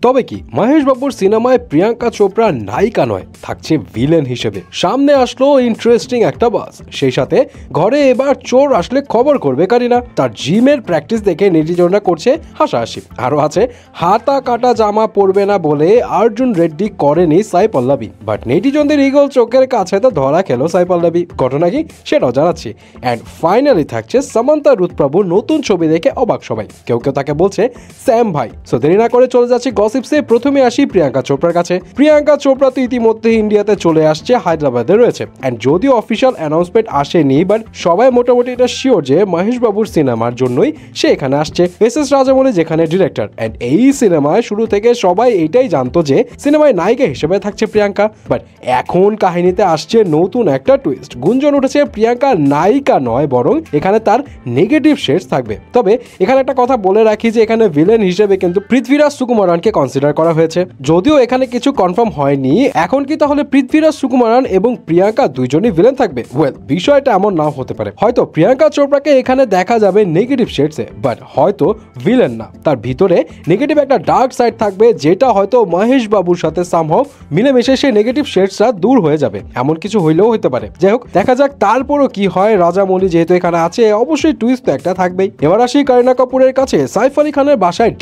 তবে কি মহেশ বাবুর সিনেমায় প্রিয়াঙ্কা চোপড়া নায়িকা নয়, থাকছে ভিলেন হিসেবে। সামনে আসলো ইন্টারেস্টিং একটা বাস, সেই সাথে ঘরে এবার চোর আসলে খবর করবে কারিনা। তার জিমের প্র্যাকটিস দেখে নেটিজনরা করছে হাসাহাসি। আরো আছে হাতা কাটা জামা পরবে না বলে অর্জুন রেড্ডি করেনি সাই পল্লবী, বাট নেটিজনদের ইগল চোখের কাছে তো ধরা খেলো সাই পল্লবী। ঘটনা কি সেটাও জানাচ্ছি। অ্যান্ড ফাইনালি থাকছে সামান্তা রুথপ্রভুর নতুন ছবি দেখে অবাক সবাই। কেউ কেউ তাকে বলছে স্যাম ভাই। সো দেরি না করে চলে যাচ্ছি গসিপসে। প্রথমে আসি প্রিয়াঙ্কা চোপড়ার কাছে। প্রিয়াঙ্কা চোপড়া তো ইতিমধ্যে ইন্ডিয়াতে চলে আসছে, হায়দ্রাবাদে রয়েছে। অ্যান্ড যদিও অফিসিয়াল অ্যানাউন্সমেন্ট আসেনি, বাট সবাই মোটামুটি এটা শিওর যে মহেশ বাবুর সিনেমার জন্যই সে এখানে আসছে। এস রাজামৌলি যেখানে ডিরেক্টর। অ্যান্ড এই সিনেমায় শুরু থেকে সবাই এইটাই জানতো যে সিনেমায় নায়িকা হিসেবে থাকছে প্রিয়াঙ্কা, বাট এখন কাহিনীতে আসছে নতুন একটা টুইস্ট। গুঞ্জন উঠেছে প্রিয়াঙ্কা নায়িকা নয়, বরং এখানে তার নেগেটিভ শেডস থাকবে। তবে এখানে একটা কথা বলে রাখি যে এখানে ভিলেন হিসেবে কিন্তু পৃথ্বীরাজ সুকুমারনকে কনসিডার করা হয়েছে। যদিও এখানে কিছু কনফার্ম হয়নি। এখন কি তাহলে পৃথ্বীরাজ সুকুমারন এবং প্রিয়াঙ্কা দুইজনই ভিলেন থাকবে? ওয়েল, বিষয়টা এমন নাও হতে পারে। হয়তো প্রিয়াঙ্কা চোপড়াকে এখানে দেখা যাবে নেগেটিভ শেডসে, বাট হয়তো ভিলেন না। তার ভিতরে নেগেটিভ একটা ডার্ক সাইড থাকবে, যেটা হয়তো মহেশ বাবুর সাথে সামহাও মিলেমিশে সেই নেগেটিভ শেডসটা দূর হয়ে যাবে। এমন কিছু হইলেও হতে পারে। যাই হোক, দেখা যাক তারপরও কি হয়। রাজামৌলি যেহেতু এখানে আছে, অবশ্যই টুইস্ট তো একটা থাকবেই। এবার আসি কারিনা কাপুরের কাছে। সাইফ আলী খানের বাসায়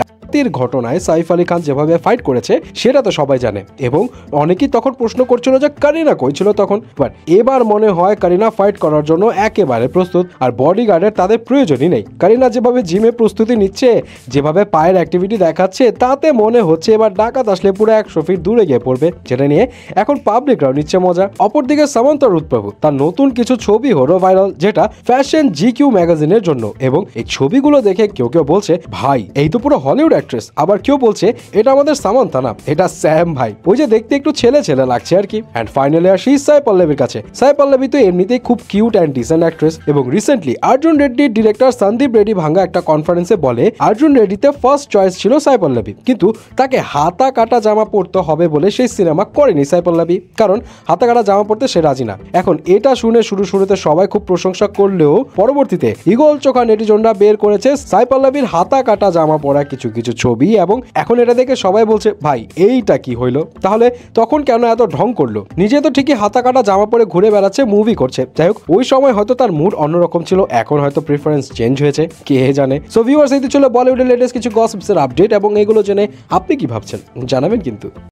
ঘটনায় সাইফ আলী খান যেভাবে ফাইট করেছে সেটা তো সবাই জানে, এবং অনেকেই তখন প্রশ্ন করছিল যে কারিনা কই ছিল তখন। বাট এবার মনে হয় কারিনা ফাইট করার জন্য একেবারে প্রস্তুত, আর বডিগার্ডের তাদের প্রয়োজনই নেই। কারিনা যেভাবে জিমে প্রস্তুতি নিচ্ছে, যেভাবে পায়ের অ্যাক্টিভিটি দেখাচ্ছে, তাতে মনে হচ্ছে এবার ডাকাত আসলে পুরো 100 ফিট দূরে গিয়ে পড়বে, যেটা নিয়ে এখন পাবলিকরাও নিচ্ছে মজা। অপরদিকে সামান্তা রুথপ্রভু তার নতুন কিছু ছবি হলো ভাইরাল, যেটা ফ্যাশন জিকিউ ম্যাগাজিনের জন্য। এবং এই ছবিগুলো দেখে কেউ কেউ বলছে ভাই এই তো পুরো হলিউড অ্যাক্ট্রেস, আবার কেউ বলছে এটা আমাদের সামান্তা না, এটা স্যাম ভাই, ওই যে দেখতে একটু ছেলে ছেলে লাগছে আর কি। এন্ড ফাইনালি আসি সাই পল্লবীর কাছে। সাই পল্লবী তো এমনিতেই খুব কিউট এন্ড ডিসেন্ট অ্যাক্ট্রেস, এবং রিসেন্টলি অর্জুন রেড্ডির ডিরেক্টর সন্দীপ রেড্ডি ভাঙ্গা একটা কনফারেন্সে বলে অর্জুন রেড্ডিতে ফার্স্ট চয়েস ছিল সাই পল্লবী, কিন্তু তাকে হাতা কাটা জামা পরতে হবে বলে সেই সিনেমা করেনি সাই পল্লবী, কারণ হাতা কাটা জামা পরতে সে রাজি না। এখন এটা শুনে শুরুতে সবাই খুব প্রশংসা করলেও পরবর্তীতে ইগল চোখা নেটিজনরা বের করেছে সাই পল্লবীর হাতা কাটা জামা পরা কিছু কিছু ছবি, এবং এখন এটা দেখে সবাই বলছে ভাই এইটা কি হইলো, তাহলে তখন কেন এত ঢং করলো? নিজে তো ঠিকই হাতা কাটা জামা পরে ঘুরে বেড়াচ্ছে, মুভি করছে। যাই হোক, ওই সময় হয়তো তার মুড অন্যরকম ছিল, এখন হয়তো প্রেফারেন্স চেঞ্জ হয়েছে, কে জানে। সো ভিউয়ার্স, এই ছিল বলিউডের লেটেস্ট কিছু গসিপসের আপডেট, এবং এগুলো জেনে আপনি কি ভাবছেন জানাবেন কিন্তু।